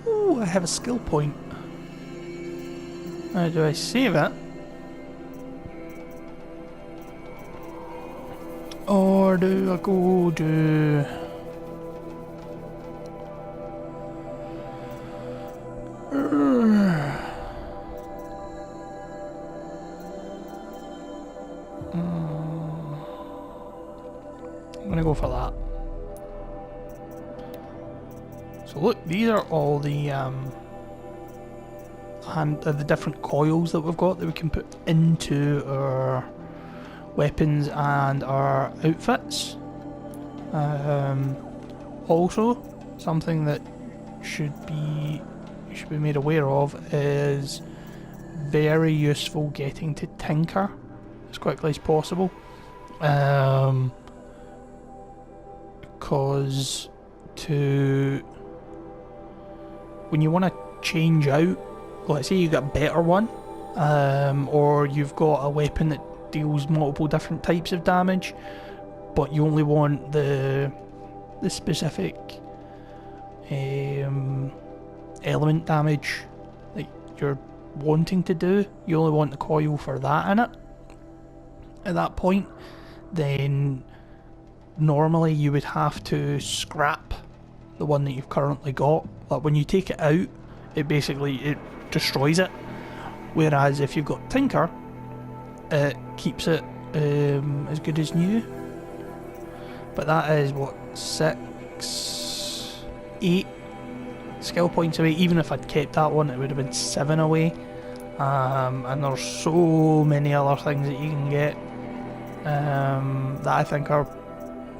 Ooh, I have a skill point. Do I save it? Or do I go do... I'm gonna go for that. So look, these are all the the different coils that we've got that we can put into our weapons and our outfits. Also, something that you should be made aware of is very useful getting to tinker as quickly as possible. Because when you want to change out, let's say you got a better one, or you've got a weapon that deals multiple different types of damage, but you only want the specific element damage that you're wanting to do, you only want the coil for that in it. At that point, then normally you would have to scrap the one that you've currently got. But when you take it out, it destroys it. Whereas if you've got Tinker, it keeps it as good as new. But that is what, 8 skill points away. Even if I'd kept that one, it would have been 7 away. And there's so many other things that you can get that I think are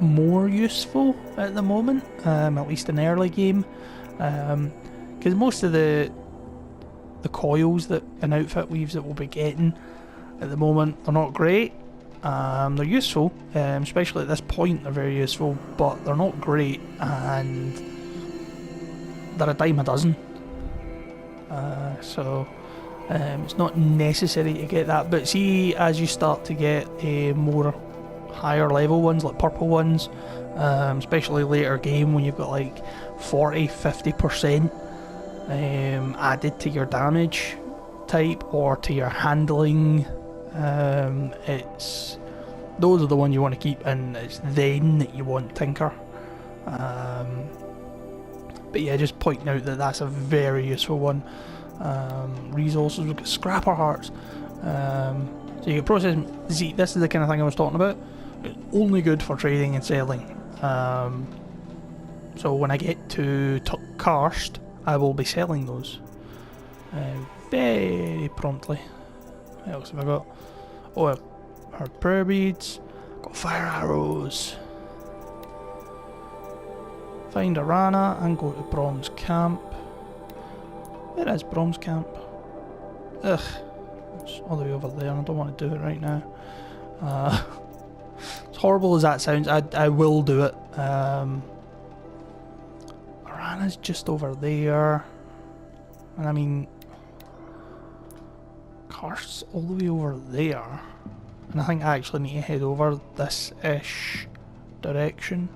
more useful at the moment, at least in early game, because most of the coils that an outfit weaves that we'll be getting at the moment are not great. They're useful, especially at this point they're very useful, but they're not great, and they're a dime a dozen. So it's not necessary to get that, but see, as you start to get more higher level ones, like purple ones, especially later game when you've got like 40-50% added to your damage type or to your handling, those are the ones you want to keep, and it's then that you want Tinker. But yeah, just pointing out that that's a very useful one. Resources, we've got scrapper hearts, so you can process. See, this is the kind of thing I was talking about. It's only good for trading and selling. So when I get to Karst, I will be selling those very promptly. What else have I got? Oh, I've heard prayer beads, got fire arrows. Find a Rana and go to Brom's camp. Where is Brom's camp? Ugh, it's all the way over there and I don't want to do it right now. As horrible as that sounds, I will do it. Arana's just over there. And I mean, Karst's all the way over there. And I think I actually need to head over this-ish direction.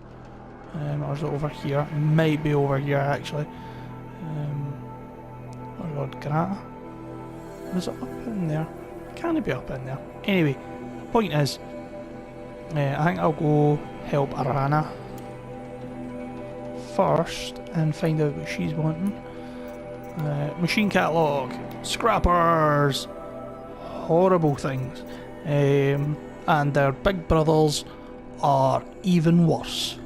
Or is it over here? It might be over here actually. Oh god, Grata. Was it up in there? Can it be up in there? Anyway, point is, I think I'll go help Arana first and find out what she's wanting. Machine catalogue, scrappers, horrible things, and their big brothers are even worse.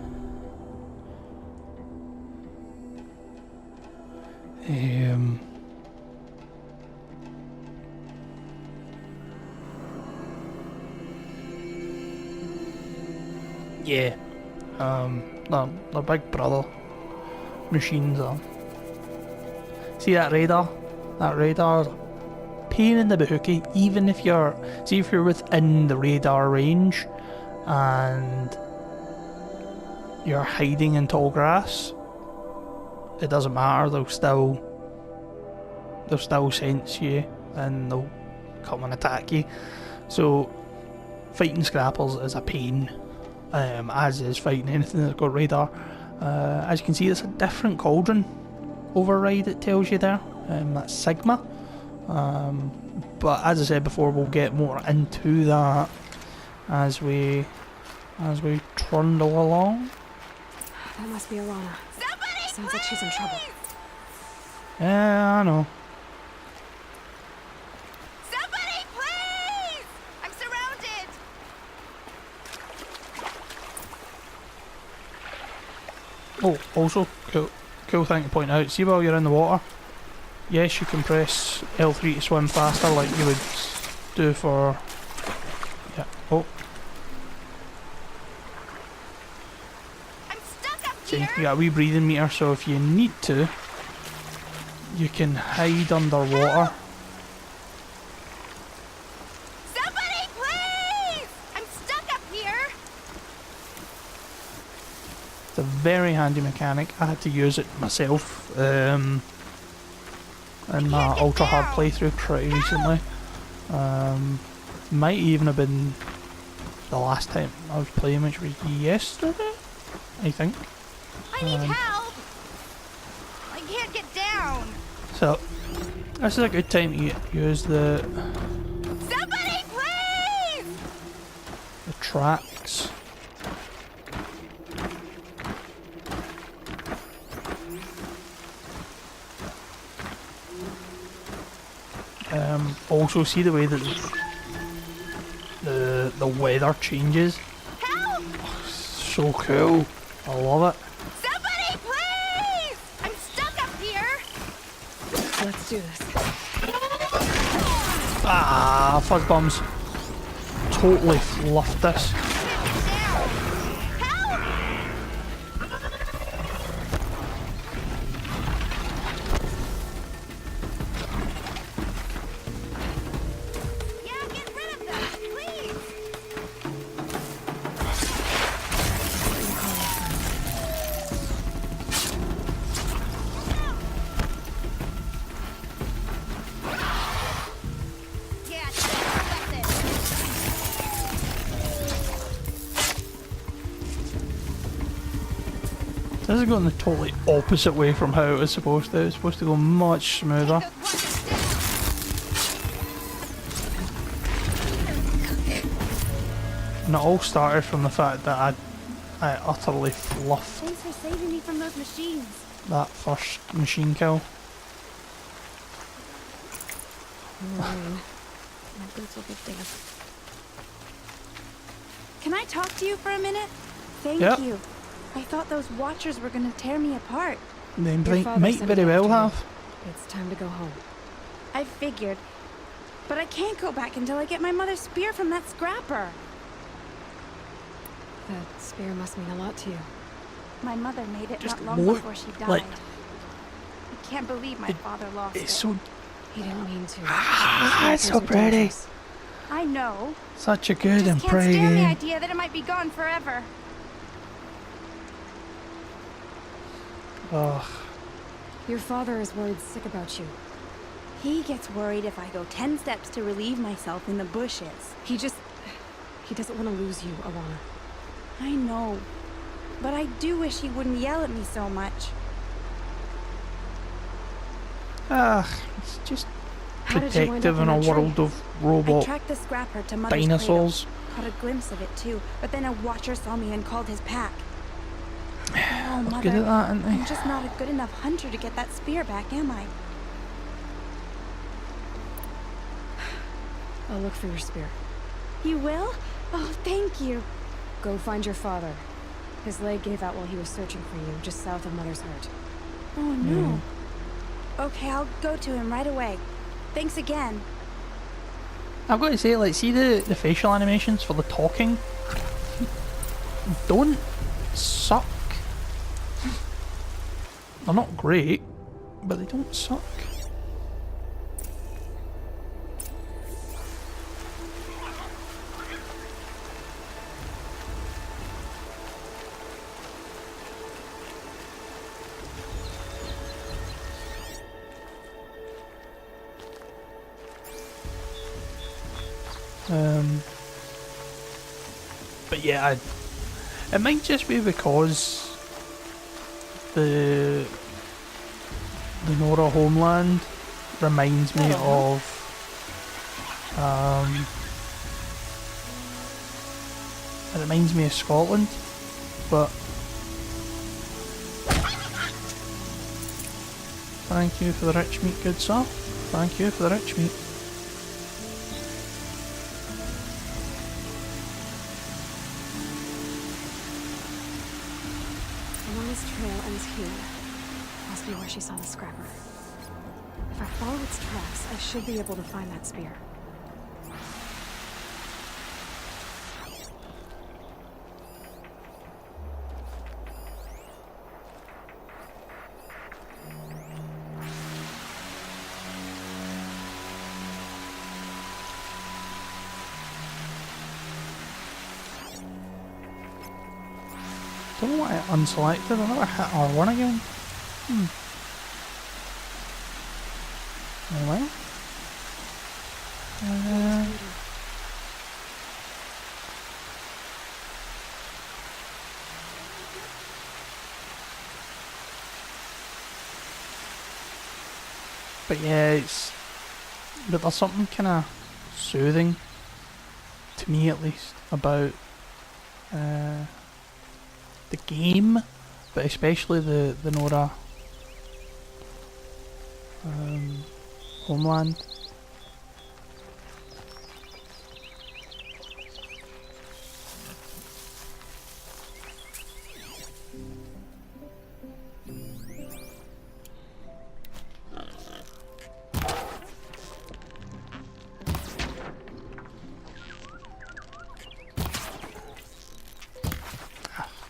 Yeah, their big brother machines are. See that radar? That radar's a pain in the bahookie. Even if you're, see if you're within the radar range and you're hiding in tall grass, it doesn't matter. They'll still sense you and they'll come and attack you. So fighting scrappers is a pain. As is fighting anything that's got radar. As you can see, it's a different cauldron override it tells you there. That's Sigma. But as I said before, we'll get more into that as we trundle along. That must be Alana. Sounds like she's in trouble. Yeah, I know. Somebody, please! I'm surrounded. Oh, also, cool thing to point out, see while you're in the water, yes, you can press L3 to swim faster like you would do for... Yeah, oh. I'm stuck up See, here. you got a wee breathing meter, so if you need to, you can hide underwater. Somebody, please! I'm stuck up here. It's a very handy mechanic. I had to use it myself in my ultra hard playthrough pretty recently. Might even have been the last time I was playing, which was yesterday, I think. I need help. I can't get down. So this is a good time to use the Somebody, please! tracks. Also see the way that the weather changes. Help! So cool. I love it. Somebody, please! I'm stuck up here. Let's do this. Ah, fuzz bombs. Totally fluffed this. Down. Help! Yeah, get rid of them, please. Yeah, that's it. This is going the totally opposite way from how it was supposed to. It's supposed to go much smoother. Those ones down. And it all started from the fact that I utterly fluffed Thanks for saving me from those machines. that first machine kill. My boots will get damp. Can I talk to you for a minute? Thank Yep. you. I thought those watchers were gonna tear me apart. They Your father might sent very me well after you. have. It's time to go home. I figured. But I can't go back until I get my mother's spear from that scrapper. That spear must mean a lot to you. My mother made it Just not long look before she died. like- I can't believe my father lost It's it. so He didn't mean to. it's so pretty. I know. Such a good and Just can't pretty stand the game. idea that it might be gone forever. Ugh. Your father is worried sick about you. He gets worried if I go 10 steps to relieve myself in the bushes. He doesn't want to lose you, Alana. I know. But I do wish he wouldn't yell at me so much. It's just How did you wind up protective in a that tree? world of I robot tracked the scrapper to Mother's dinosaurs. cradle. Caught a glimpse of it too, but then a watcher saw me and called his pack. Oh, They're Mother, good at that, aren't I'm they? just not a good enough hunter to get that spear back, am I? I'll look for your spear. You will? Oh, thank you. Go find your father. His leg gave out while he was searching for you, just south of Mother's Heart. Oh, no. Okay, I'll go to him right away. Thanks again. I've got to say, like, see the facial animations for the talking? Don't suck. They're not great, but they don't suck. But yeah, it might just be because the the Nora homeland reminds me of it reminds me of Scotland, but thank you for the rich meat, good sir. Thank you for the rich meat. Alana's trail ends here. Must be where she saw the scrapper. If I follow its tracks, I should be able to find that spear. Don't know why I unselected. I never hit R1 again. Oh well. But yeah, but there's something kind of soothing, to me at least, about the game, but especially the Nora homeland.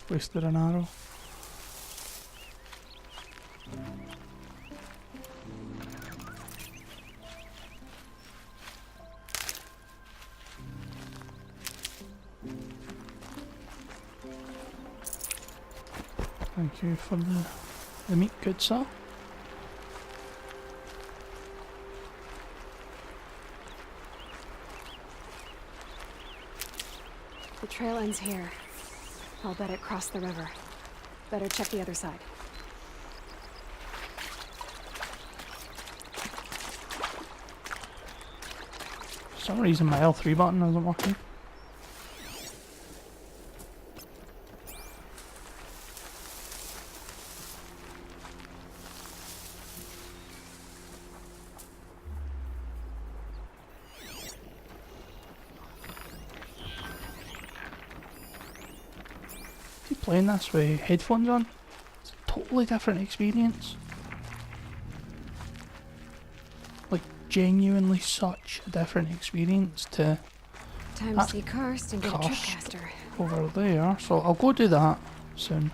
Wasted an arrow. Thank you for the meat, good sir. The trail ends here. I'll bet it crossed the river. Better check the other side. For some reason my L3 button isn't working. Playing this with headphones on, it's a totally different experience. Like, genuinely such a different experience to Time to see Karst and get a Karst. tripcaster. over there. So I'll go do that soon.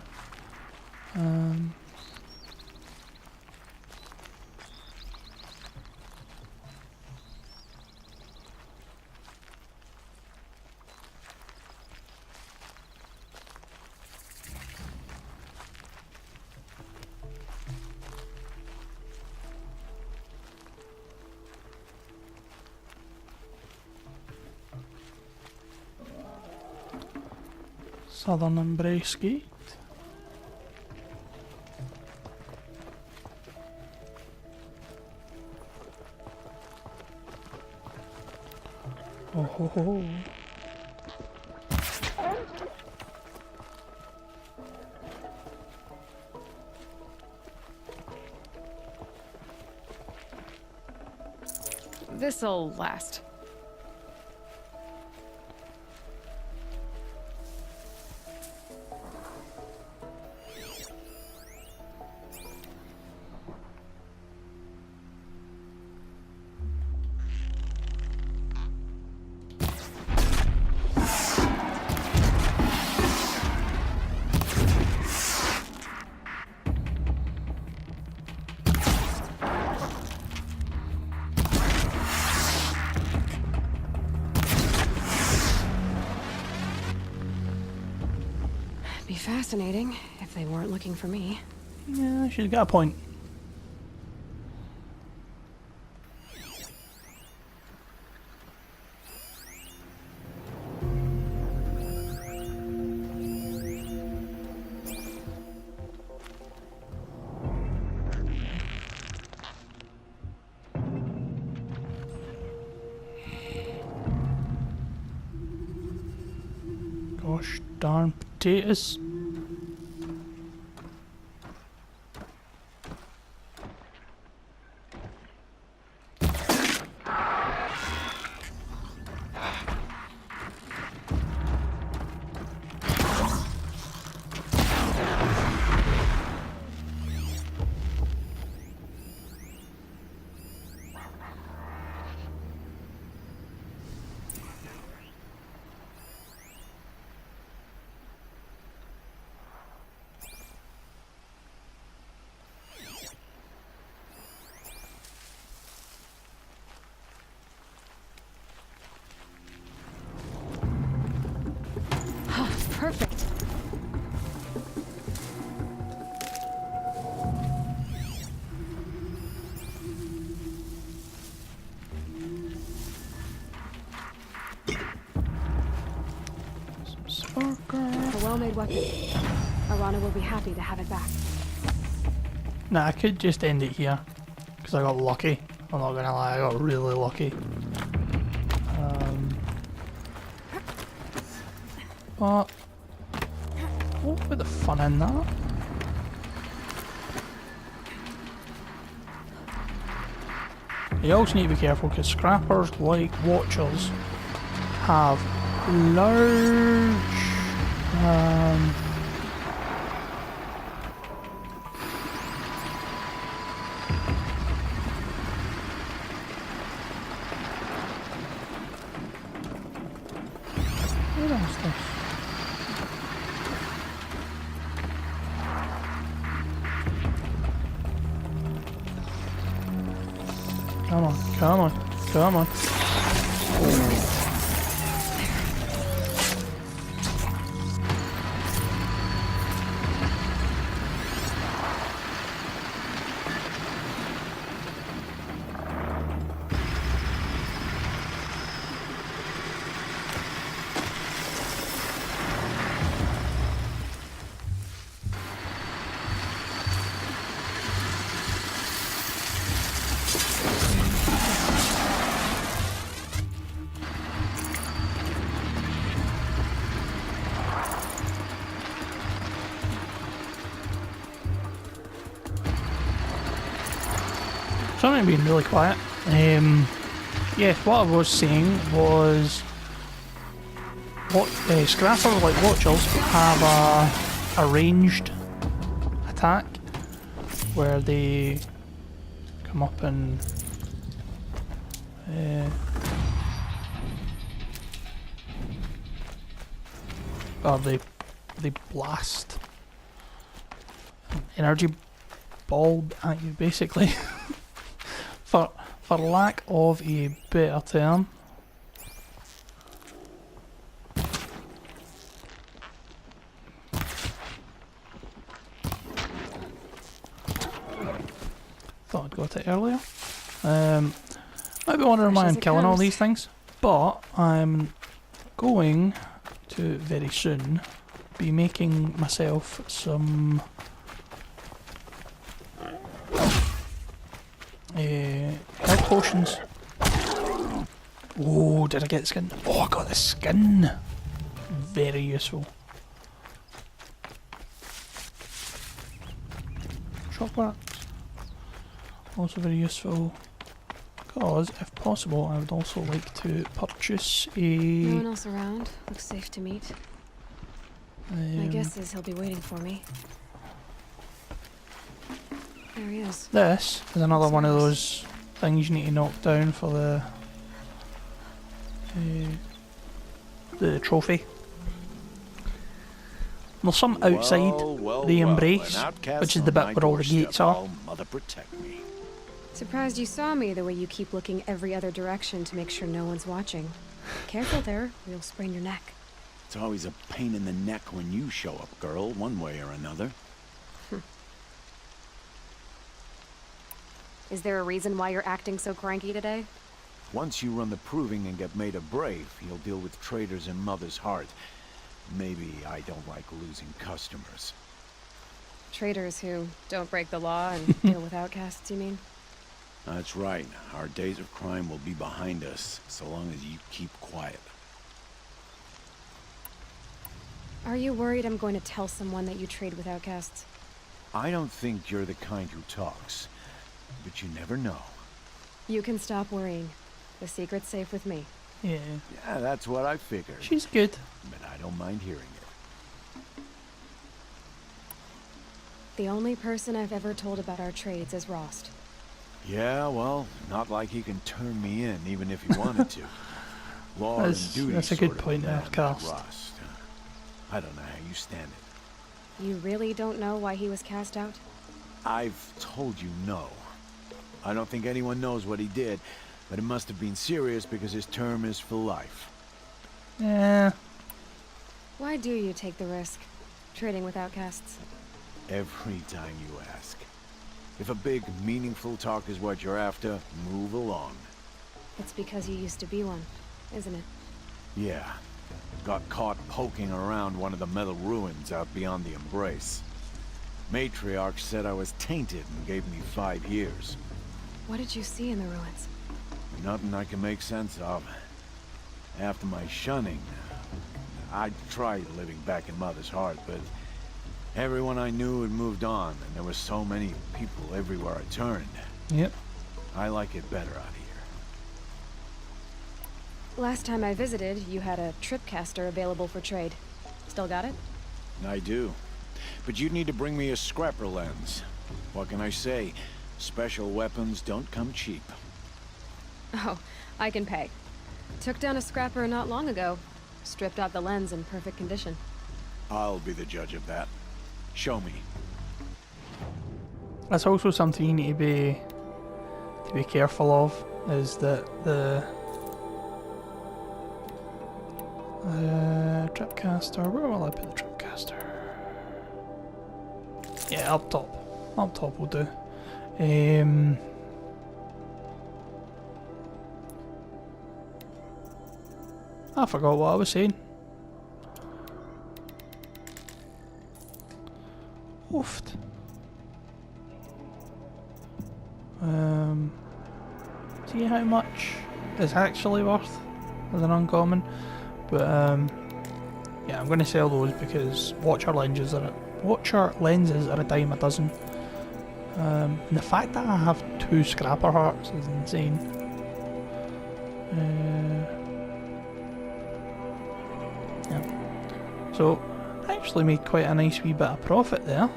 Southern Embrace Gate. Oh ho ho. This'll last. Be fascinating if they weren't looking for me. Yeah, she's got a point. Gosh darn potatoes. Perfect. Sparker. A well-made weapon. Arana will be happy to have it back. Nah, I could just end it here because I got lucky. I'm not gonna lie, I got really lucky. But what would the fun in that? You also need to be careful because scrappers, like watchers, have large what else is this? Come on, come on, come on. Something being really quiet. Yeah, what I was saying was what scrappers like watchers have a ranged attack where they come up and or they blast an energy ball at you basically. For lack of a better term. Thought I'd got it earlier. Might be wondering why I'm killing all these things, but I'm going to very soon be making myself some health potions. Oh, did I get the skin? Oh, I got the skin. Very useful. Chocolate. Also very useful. Because, if possible, I would also like to purchase a... No one else around. Looks safe to meet. My guess is he'll be waiting for me. There he is. This is another one of those things you need to knock down for the trophy. There's some outside the embrace, which is the bit where all the gates are. Mother protect me. Surprised you saw me the way you keep looking every other direction to make sure no one's watching. Careful there, or you'll sprain your neck. It's always a pain in the neck when you show up, girl, one way or another. Is there a reason why you're acting so cranky today? Once you run the proving and get made a brave, you'll deal with traitors in Mother's heart. Maybe I don't like losing customers. Traitors who don't break the law and deal with outcasts, you mean? That's right. Our days of crime will be behind us, so long as you keep quiet. Are you worried I'm going to tell someone that you trade with outcasts? I don't think you're the kind who talks, but you never know. You can stop worrying. The secret's safe with me. Yeah. Yeah, that's what I figured. She's good. But I don't mind hearing it. The only person I've ever told about our trades is Rost. Yeah, well, not like he can turn me in, even if he wanted to. Law and duty that's a sort good of point man, there, that Cast. Rust. I don't know how you stand it. You really don't know why he was cast out? I've told you no. I don't think anyone knows what he did, but it must have been serious because his term is for life. Yeah. Why do you take the risk, trading with outcasts? Every time you ask. If a big, meaningful talk is what you're after, move along. It's because you used to be one, isn't it? Yeah. Got caught poking around one of the metal ruins out beyond the Embrace. Matriarch said I was tainted and gave me 5 years. What did you see in the ruins? Nothing I can make sense of. After my shunning, I tried living back in Mother's Heart, but everyone I knew had moved on, and there were so many people everywhere I turned. Yep. I like it better out here. Last time I visited, you had a tripcaster available for trade. Still got it? I do. But you'd need to bring me a scrapper lens. What can I say? Special weapons don't come cheap. Oh, I can pay. Took down a scrapper not long ago. Stripped out the lens in perfect condition. I'll be the judge of that. Show me. That's also something you need to be careful of, is that the tripcaster, where will I put the tripcaster? Yeah, up top. Up top will do. I forgot what I was saying. Oofed. See how much it's actually worth as an uncommon, but yeah, I'm going to sell those because watcher lenses are a dime a dozen. And the fact that I have 2 scrapper hearts is insane. Yeah. So I actually made quite a nice wee bit of profit there.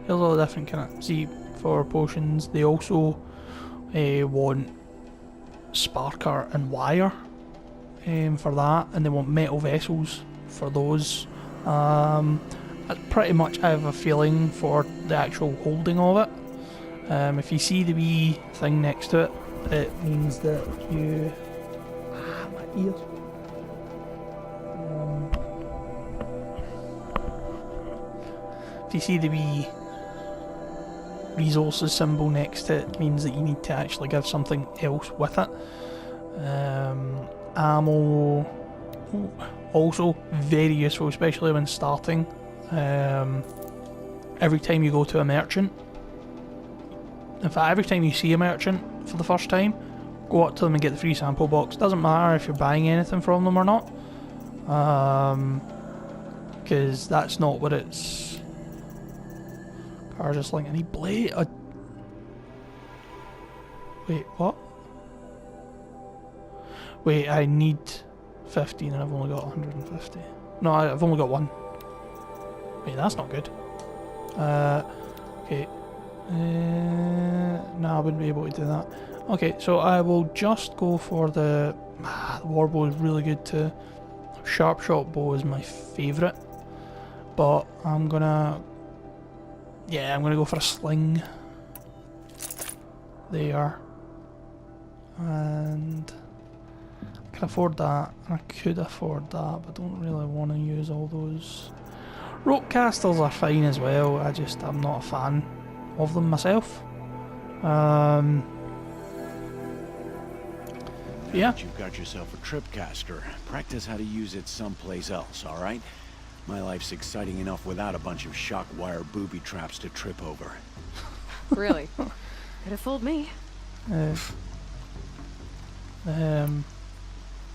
Here's all the different kind of, see, for potions they also want sparker and wire for that, and they want metal vessels for those. That's pretty much I have a feeling for the actual holding of it. If you see the wee thing next to it, it means that you... my ears. If you see the wee resources symbol next to it, means that you need to actually give something else with it. Ammo, also very useful, especially when starting. Every time you go to a merchant, in fact every time you see a merchant for the first time, go up to them and get the free sample box. Doesn't matter if you're buying anything from them or not, because that's not what it's... Car just like any blade. Wait, what? Wait, I need 15 and I've only got 150. No, I've only got 1. Wait, that's not good. Okay. No, I wouldn't be able to do that. Okay, so I will just go for the... the warbow is really good too. Sharp shot bow is my favourite. But I'm gonna... yeah, I'm gonna go for a sling. There. And... I can afford that. I could afford that, but don't really want to use all those. Rope castles are fine as well, I'm not a fan of them myself. Yeah. You've got yourself a tripcaster. Practice how to use it someplace else, alright? My life's exciting enough without a bunch of shock wire booby traps to trip over. Really? Could have fooled me.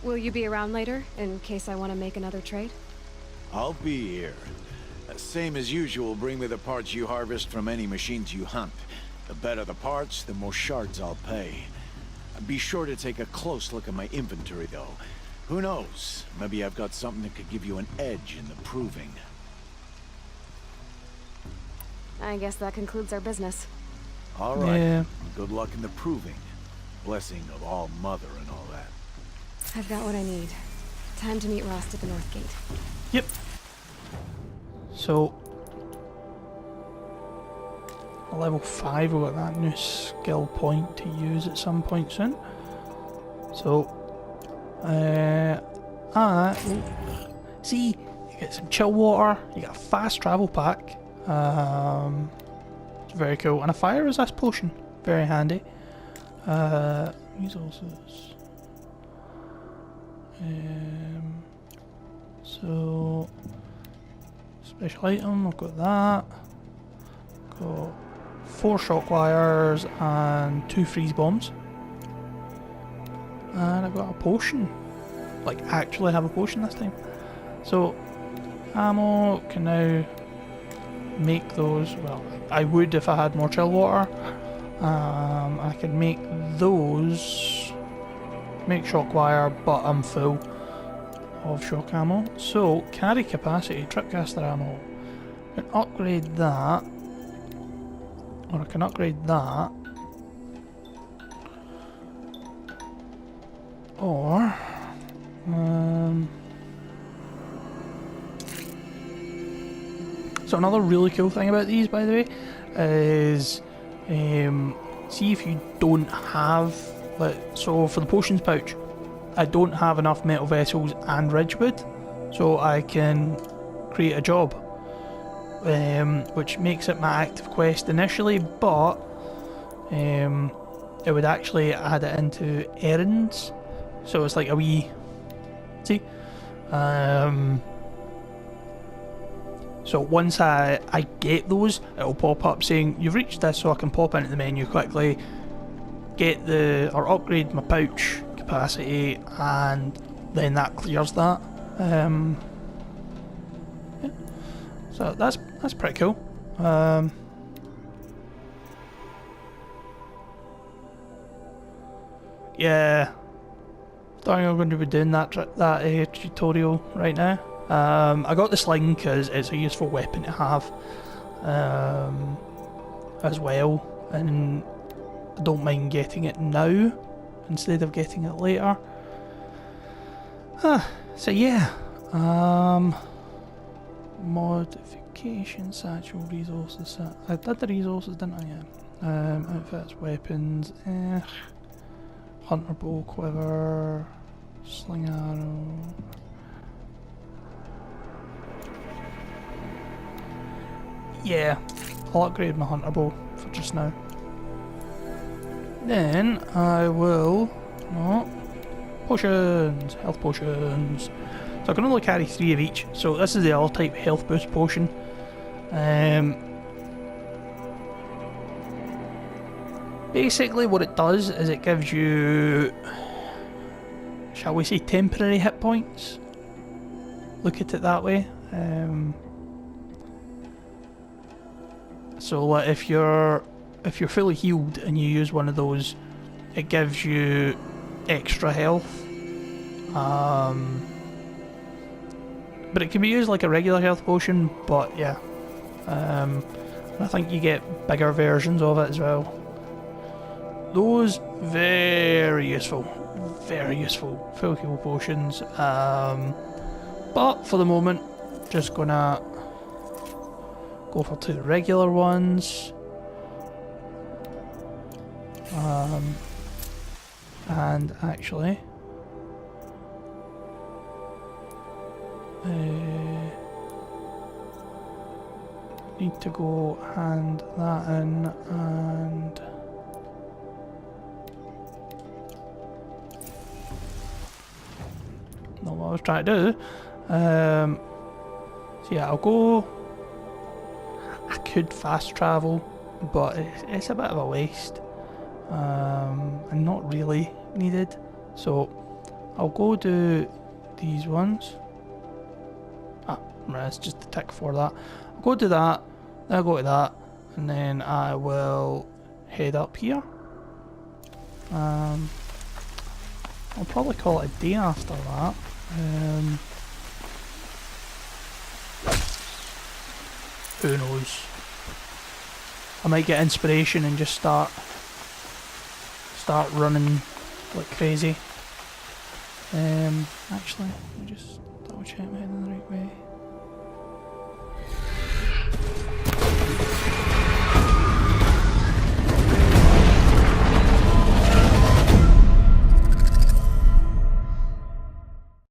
Will you be around later, in case I want to make another trade? I'll be here. Same as usual, bring me the parts you harvest from any machines you hunt. The better the parts, the more shards I'll pay. Be sure to take a close look at my inventory, though. Who knows? Maybe I've got something that could give you an edge in the proving. I guess that concludes our business. All right. Yeah. Good luck in the proving. Blessing of All Mother and all that. I've got what I need. Time to meet Rost at the North Gate. Yep. So, level 5, we've got that new skill point to use at some point soon. So, see, you get some chill water, you get a fast travel pack, it's very cool, and a fire resist potion, very handy. Resources. So, special item, I've got that. Got 4 shock wires and 2 freeze bombs. And I've got a potion. Like, actually have a potion this time. So, ammo can now make those. Well, I would if I had more chill water. I can make those. Make shock wire, but I'm full of shock ammo. So, carry capacity, tripcaster ammo. I can upgrade that. Or I can upgrade that. Or so another really cool thing about these, by the way, is see if you don't have, so for the potions pouch, I don't have enough metal vessels and ridgewood, so I can create a job, which makes it my active quest initially, but it would actually add it into errands, so it's like a wee, see, so once I get those, it'll pop up saying you've reached this, so I can pop into the menu quickly, get or upgrade my pouch capacity, and then that clears that. Yeah. So that's pretty cool. Yeah, I think I'm going to be doing that tutorial right now. I got the sling because it's a useful weapon to have as well, and I don't mind getting it now instead of getting it later. So yeah, modification, satchel, resources. I did the resources, didn't I? Yeah. Outfits, weapons, hunter bow, quiver, sling arrow. Yeah, I'll upgrade my hunter bow for just now. Then I will potions, health potions. So I can only carry 3 of each. So this is the other type health boost potion. Basically what it does is it gives you, shall we say, temporary hit points. Look at it that way. So if you're fully healed and you use one of those, it gives you extra health. But it can be used like a regular health potion, but yeah. I think you get bigger versions of it as well. Those, very useful. Very useful. Full heal potions. But for the moment, just gonna go for 2 regular ones. And actually, need to go hand that in, and not what I was trying to do. So yeah, I'll go. I could fast travel, but it's a bit of a waste, and not really needed. So I'll go do these ones. Ah, right, it's just the tick for that. I'll go do that, then I'll go to that, and then I will head up here. I'll probably call it a day after that. Who knows? I might get inspiration and just start running like crazy. Actually, let me just double check I'm heading the right way.